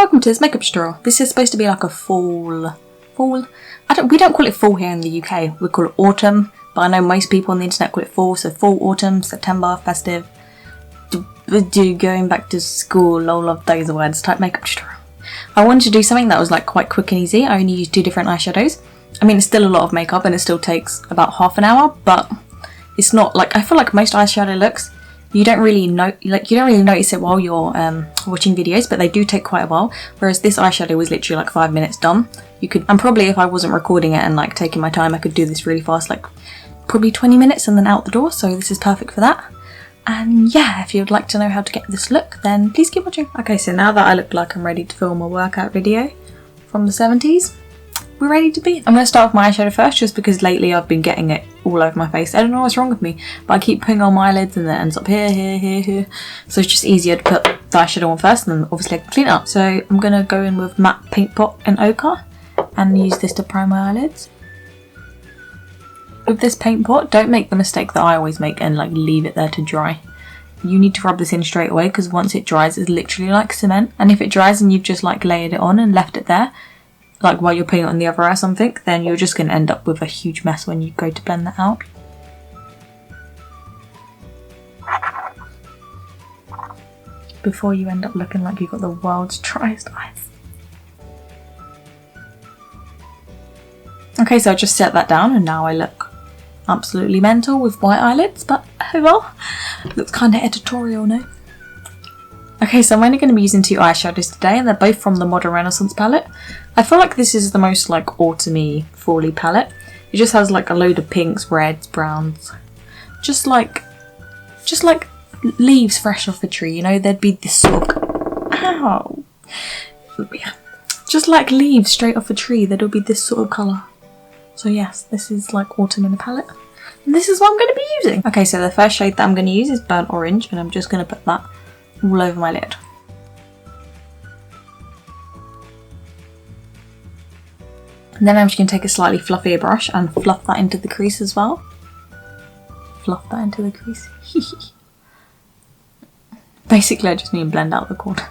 welcome to this makeup tutorial. This is supposed to be like a fall. We don't call it fall here in the UK. We call it autumn, but I know most people on the internet call it fall. So fall, autumn, September, festive, going back to school, all of those words type makeup tutorial. I wanted to do something that was like quite quick and easy. I only used 2 different eyeshadows. I mean, it's still a lot of makeup and it still takes about half an hour, but it's not like, I feel like most eyeshadow looks, you don't really notice it while you're watching videos, but they do take quite a while. Whereas this eyeshadow was literally like 5 minutes done. And probably if I wasn't recording it and like taking my time, I could do this really fast, like probably 20 minutes and then out the door. So this is perfect for that. And yeah, if you'd like to know how to get this look, then please keep watching. Okay, so now that I look like I'm ready to film a workout video from the 70s, we're ready to be. I'm going to start with my eyeshadow first, just because lately I've been getting it all over my face. I don't know what's wrong with me, but I keep putting on my eyelids and then it ends up here. So it's just easier to put the eyeshadow on first and then obviously I can clean it up. So I'm going to go in with matte paint pot and ochre and use this to prime my eyelids. With this paint pot, don't make the mistake that I always make and like leave it there to dry. You need to rub this in straight away, because once it dries it's literally like cement, and if it dries and you've just like layered it on and left it there, like while you're putting it on the other eye or something, then you're just going to end up with a huge mess when you go to blend that out. Before you end up looking like you've got the world's driest eyes. Okay, so I just set that down and now I look absolutely mental with white eyelids, but oh well, looks kind of editorial now. Okay, so I'm only going to be using 2 eyeshadows today, and they're both from the Modern Renaissance palette. I feel like this is the most like autumny, fally palette. It just has like a load of pinks, reds, browns, just like leaves fresh off a tree. You know, there'd be this sort of just like leaves straight off a tree. There'll be this sort of colour. So yes, this is like autumn in the palette, and this is what I'm going to be using. Okay, so the first shade that I'm going to use is burnt orange, and I'm just going to put that all over my lid. And then I'm just going to take a slightly fluffier brush and fluff that into the crease as well. Fluff that into the crease. Basically I just need to blend out the corner.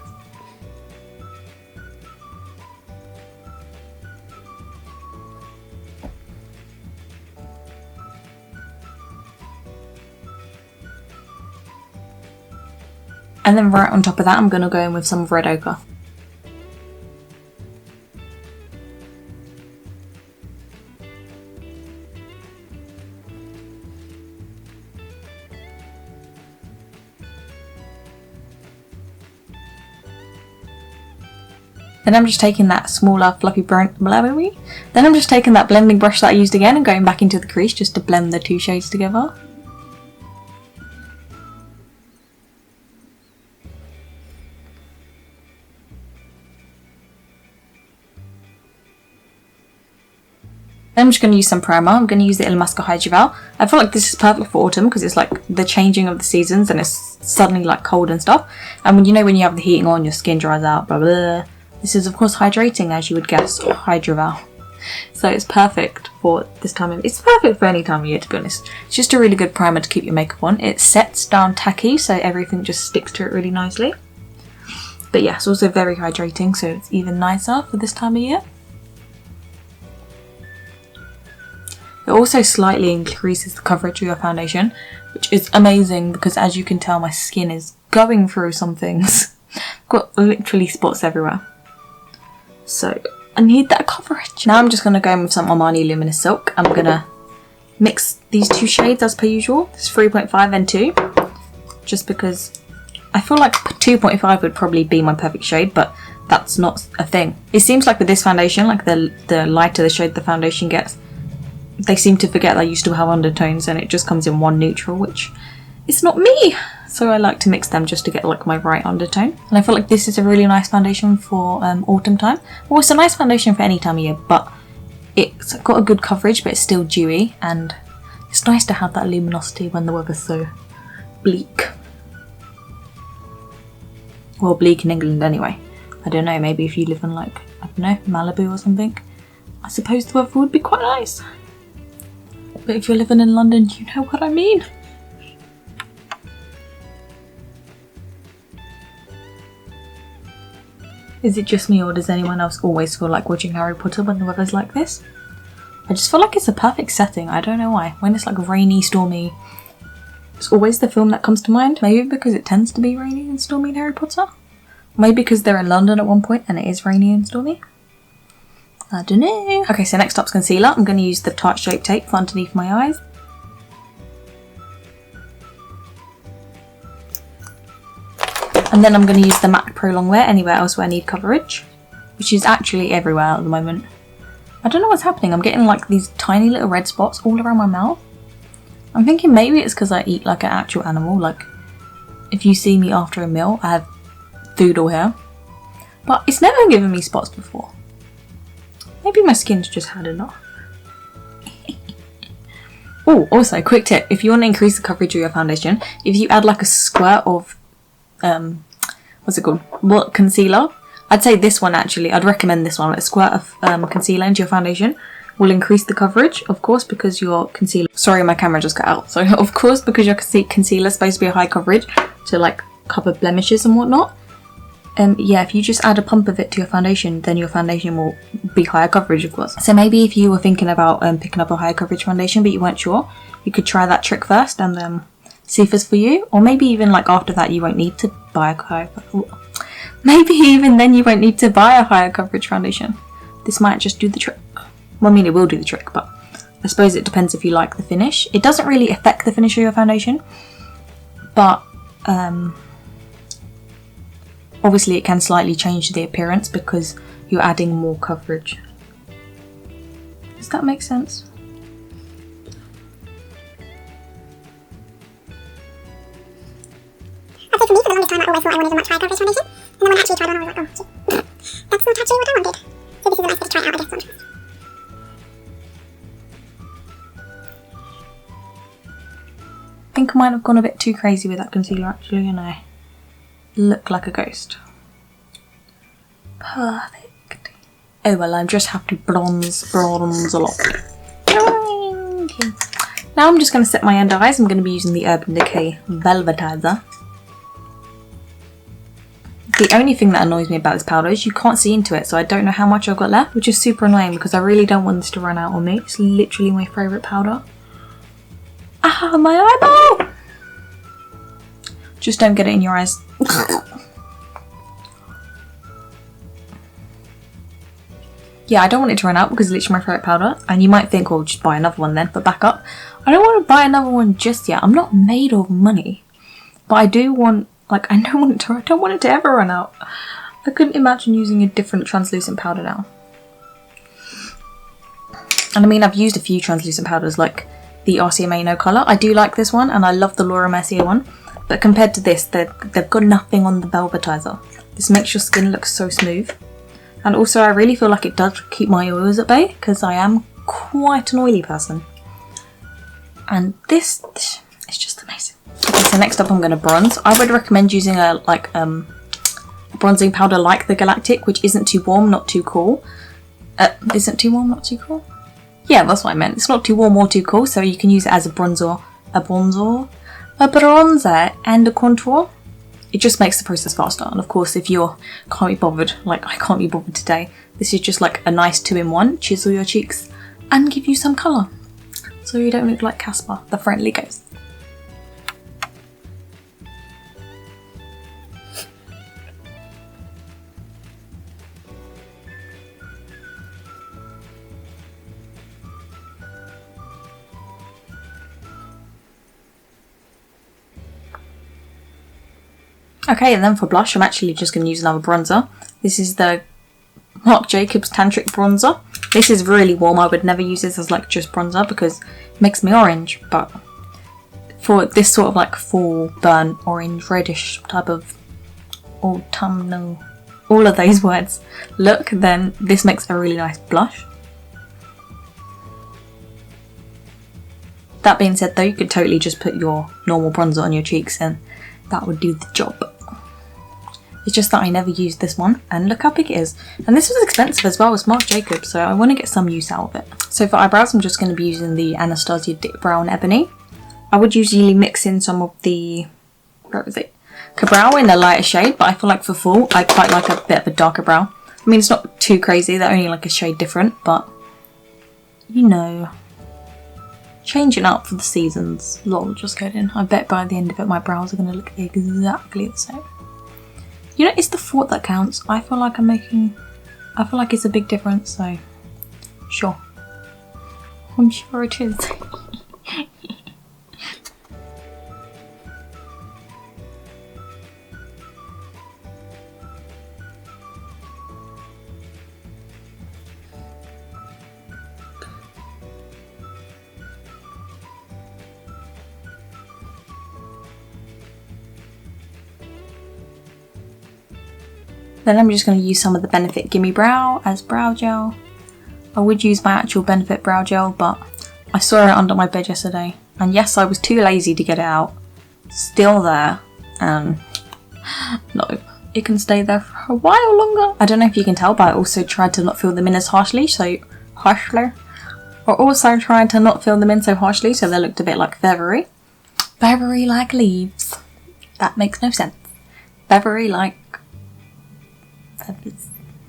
And then right on top of that, I'm going to go in with some red ochre. Then I'm just taking that smaller fluffy Then I'm just taking that blending brush that I used again and going back into the crease just to blend the 2 shades together. Then I'm just going to use some primer. I'm going to use the Illamasqua Hydra. I feel like this is perfect for autumn because it's like the changing of the seasons and it's suddenly like cold and stuff. And when you have the heating on, your skin dries out, blah blah. This is of course hydrating, as you would guess, Hydra. So it's perfect for this time of, it's perfect for any time of year, to be honest. It's just a really good primer to keep your makeup on. It sets down tacky, so everything just sticks to it really nicely. But yeah, it's also very hydrating, so it's even nicer for this time of year. It also slightly increases the coverage of your foundation, which is amazing because, as you can tell, my skin is going through some things. I've got literally spots everywhere. So I need that coverage. Now I'm just going to go in with some Armani Luminous Silk. I'm going to mix these 2 shades as per usual. It's 3.5 and 2. Just because I feel like 2.5 would probably be my perfect shade, but that's not a thing. It seems like with this foundation, like the lighter the shade the foundation gets, they seem to forget that you still have undertones and it just comes in one neutral, which is not me. So I like to mix them just to get like my right undertone. And I feel like this is a really nice foundation for autumn time. Well, it's a nice foundation for any time of year, but it's got a good coverage, but it's still dewy. And it's nice to have that luminosity when the weather's so bleak. Well, bleak in England anyway. I don't know, maybe if you live in like, I don't know, Malibu or something, I suppose the weather would be quite nice. But if you're living in London, you know what I mean. Is it just me, or does anyone else always feel like watching Harry Potter when the weather's like this? I just feel like it's a perfect setting. I don't know why. When it's like rainy, stormy, it's always the film that comes to mind. Maybe because it tends to be rainy and stormy in Harry Potter. Maybe because they're in London at one point and it is rainy and stormy. I don't know. Okay, so next up's concealer. I'm going to use the Tarte Shape Tape for underneath my eyes. And then I'm going to use the MAC Pro Longwear anywhere else where I need coverage, which is actually everywhere at the moment. I don't know what's happening. I'm getting like these tiny little red spots all around my mouth. I'm thinking maybe it's because I eat like an actual animal. Like if you see me after a meal, I have food all here. But it's never given me spots before. Maybe my skin's just had enough. Oh, also, quick tip. If you want to increase the coverage of your foundation, if you add like a squirt of what's it called? What concealer? I'd say this one actually. I'd recommend this one. A squirt of concealer into your foundation will increase the coverage, of course, because your concealer. Sorry, my camera just cut out. So, of course, because your concealer is supposed to be a high coverage to like cover blemishes and whatnot. Yeah, if you just add a pump of it to your foundation, then your foundation will be higher coverage, of course. So maybe if you were thinking about picking up a higher coverage foundation, but you weren't sure, you could try that trick first and see if it's for you. Or maybe even like after that, you won't need to buy a higher. Maybe even then you won't need to buy a higher coverage foundation. This might just do the trick. Well, I mean, it will do the trick, but I suppose it depends if you like the finish. It doesn't really affect the finish of your foundation, but obviously it can slightly change the appearance because you're adding more coverage. Does that make sense? For me, for the longest time, I always thought I wanted a much higher coverage foundation, and then when I actually tried one, I was like, oh, shit, that's not actually what I wanted. So this is a nice bit to try it out, I guess. I think I might have gone a bit too crazy with that concealer actually, and I look like a ghost. Perfect. Oh well, I just have to bronze a lot. Okay. Now I'm just going to set my under eyes. I'm going to be using the Urban Decay Velvetizer. The only thing that annoys me about this powder is you can't see into it, so I don't know how much I've got left, which is super annoying because I really don't want this to run out on me. It's literally my favourite powder. Ah, my eyeball! Just don't get it in your eyes. Yeah, I don't want it to run out because it's literally my favourite powder. And you might think, oh, just buy another one then, but back up. I don't want to buy another one just yet. I'm not made of money. But I do want, like, I don't want it to ever run out. I couldn't imagine using a different translucent powder now. And I mean, I've used a few translucent powders, like the RCMA No Colour. I do like this one, and I love the Laura Mercier one. But compared to this, they've got nothing on the Velvetizer. This makes your skin look so smooth. And also, I really feel like it does keep my oils at bay, because I am quite an oily person. And this is just amazing. Okay, so next up I'm going to bronze. I would recommend using a bronzing powder like the Galactic, which isn't too warm, not too cool. Isn't too warm, not too cool? Yeah, that's what I meant. It's not too warm or too cool, so you can use it as a bronzer, and a contour. It just makes the process faster. And of course, if you can't be bothered, like I can't be bothered today, this is just like a nice 2-in-1. Chisel your cheeks and give you some colour, so you don't look like Casper, the friendly ghost. Okay, and then for blush, I'm actually just going to use another bronzer. This is the Marc Jacobs Tantric Bronzer. This is really warm. I would never use this as like just bronzer because it makes me orange. But for this sort of like fall, burn, orange, reddish type of autumnal, all of those words look, then this makes a really nice blush. That being said though, you could totally just put your normal bronzer on your cheeks and that would do the job. It's just that I never used this one, and look how big it is. And this was expensive as well, it's Marc Jacobs, so I want to get some use out of it. So for eyebrows, I'm just going to be using the Anastasia Dip Brown Ebony. I would usually mix in some of the, where was it? brow in a lighter shade, but I feel like for fall, I quite like a bit of a darker brow. I mean, it's not too crazy, they're only like a shade different, but you know, changing up for the seasons. Lol, just kidding. I bet by the end of it, my brows are going to look exactly the same. You know, it's the thought that counts. I feel like it's a big difference, so sure. I'm sure it is. Then I'm just going to use some of the Benefit Gimme Brow as brow gel. I would use my actual Benefit brow gel, but I saw it under my bed yesterday. And yes, I was too lazy to get it out. Still there. And no, it can stay there for a while longer. I don't know if you can tell, but I also tried to not fill them in as harshly, so Or also tried to not fill them in so harshly, so they looked a bit like feathery. Feathery like leaves. That makes no sense. Feathery like...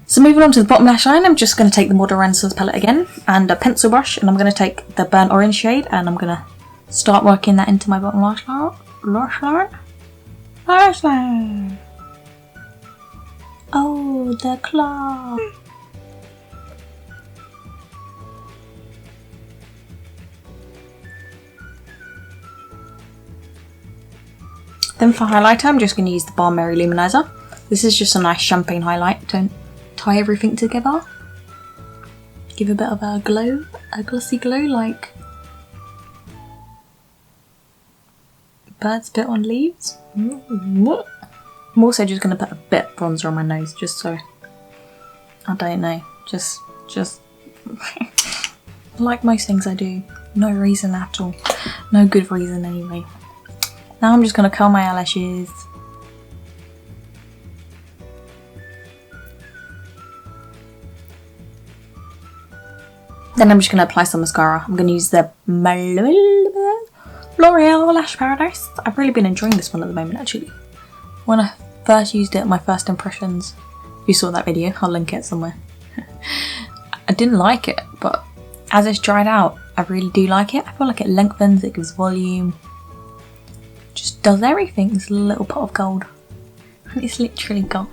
So moving on to the bottom lash line, I'm just going to take the Model Renaissance palette again and a pencil brush, and I'm going to take the burnt orange shade and I'm going to start working that into my bottom lash line. Lash line. Oh, the claw. Then for highlighter, I'm just going to use the Balm-Mary Luminizer. This is just a nice champagne highlight. Don't tie everything together. Give a bit of a glow, a glossy glow like birds bit on leaves. I'm also just going to put a bit of bronzer on my nose just so, I don't know, just like most things I do. No reason at all. No good reason anyway. Now I'm just going to curl my eyelashes. Then I'm just going to apply some mascara. I'm going to use the L'Oreal Lash Paradise. I've really been enjoying this one at the moment actually. When I first used it, my first impressions, if you saw that video, I'll link it somewhere. I didn't like it, but as it's dried out, I really do like it. I feel like it lengthens, it gives volume. Just does everything. This little pot of gold. And it's literally gold.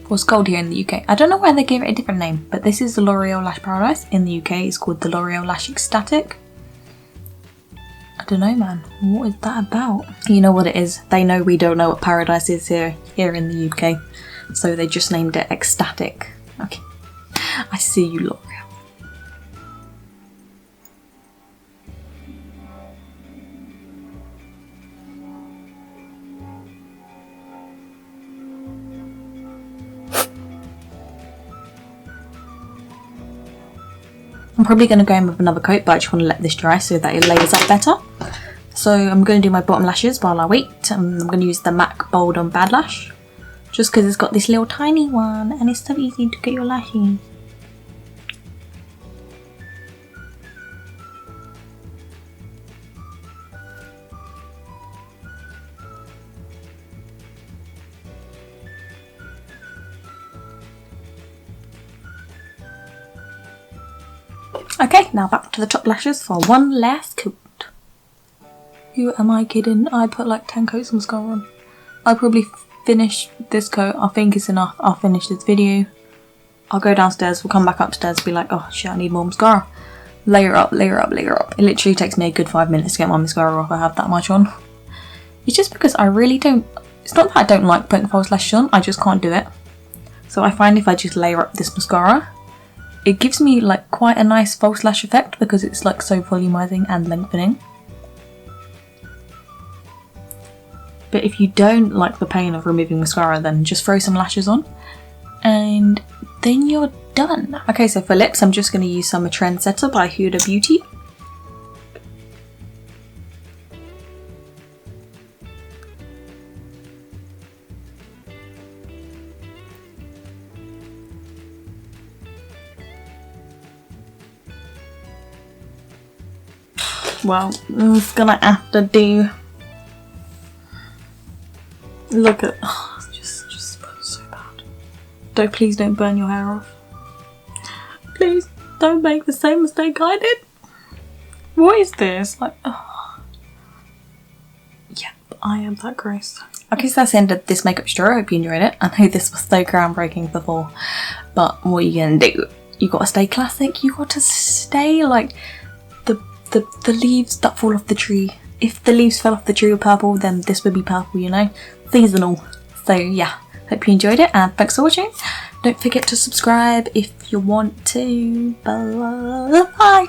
Well, it's gold here in the UK. I don't know why they gave it a different name, but this is the L'Oreal Lash Paradise. In the UK, it's called the L'Oreal Lash Ecstatic. I don't know, man. What is that about? You know what it is. They know we don't know what Paradise is here in the UK. So they just named it Ecstatic. Okay. I see you, L'Oreal. I'm probably going to go in with another coat, but I just want to let this dry so that it layers up better. So I'm going to do my bottom lashes while I wait. I'm going to use the MAC Bold on Bad Lash. Just because it's got this little tiny one and it's so easy to get your lashes. Okay, now back to the top lashes for one last coat. Who am I kidding? I put like 10 coats of mascara on. I'll probably finish this coat. I think it's enough. I'll finish this video. I'll go downstairs. We'll come back upstairs and be like, oh shit, I need more mascara. Layer up, layer up, layer up. It literally takes me a good 5 minutes to get my mascara off. I have that much on. It's just because I really don't... It's not that I don't like putting false lashes on. I just can't do it. So I find if I just layer up this mascara, it gives me like quite a nice false lash effect because it's like so volumizing and lengthening. But if you don't like the pain of removing mascara, then just throw some lashes on and then you're done. Okay, so for lips, I'm just going to use some Trendsetter by Huda Beauty. Well, I'm just gonna have to do Look at, oh, just so bad. Please don't burn your hair off. Please don't make the same mistake I did. What is this? Like, oh. Yep, I am that gross. Okay, so that's the end of this makeup tutorial. I hope you enjoyed it. I know this was so groundbreaking before, but what are you gonna do? You gotta stay classic. You gotta stay like the leaves that fall off the tree. If the leaves fell off the tree were purple, then this would be purple, you know? Seasonal. So yeah, hope you enjoyed it and thanks for watching. Don't forget to subscribe if you want to. Bye.